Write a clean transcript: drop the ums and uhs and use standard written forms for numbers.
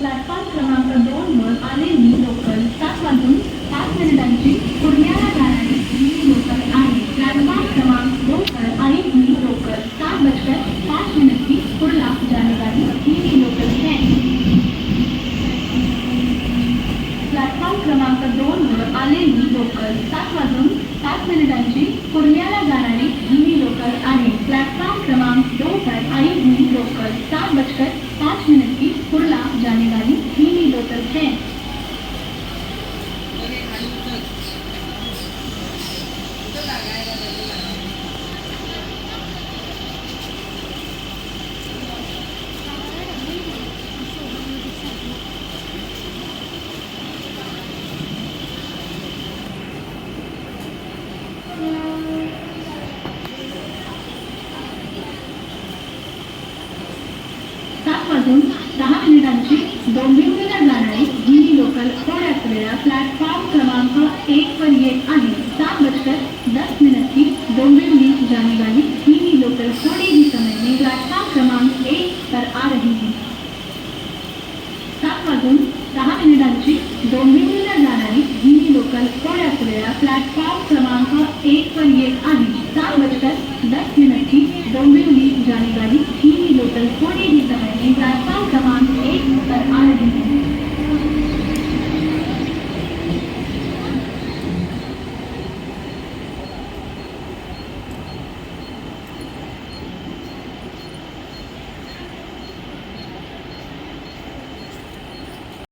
Platform क्रमांक 2 वर आलेली लोकल 7 वाजून 5 मिनिटांची पुण्याला जाणारी ही लोकल आहे. प्लॅटफॉर्म क्रमांक 2 पर आई हुई लोकल 7:05 की कुर्ला जाने वाली ही लोकल है. प्लॅटफॉर्म क्रमांक 2 वर आलेली लोकल 7 वाजून 5 मिनिटांची पुण्याला जाणारी ही लोकल आहे. प्लॅटफॉर्म क्रमांक 2 पर आई हुई लोकल 7:05 की कुर्ला जाने वाली ही लोकल है. वाजून 10 मिनिटांची डोंबिवलीला जाणारी ही लोकल थोड्याच वेळा प्लॅटफॉर्म क्रमांक 1 पर येत आहे. 7:10 की डोंबिवली जाने वाली ही लोकल थोड़ी ही समय में प्लॅटफॉर्म क्रमांक 1 पर आ रही है. 7 वाजून 10 मिनिटांची डोंबिवलीला जाणारी ही लोकल थोड्याच वेळा प्लॅटफॉर्म क्रमांक 1 पर येत आहे. 7:10 की डोंबिवली जाने वाली ही लोकल थोड़ी ही समय में प्लॅटफॉर्म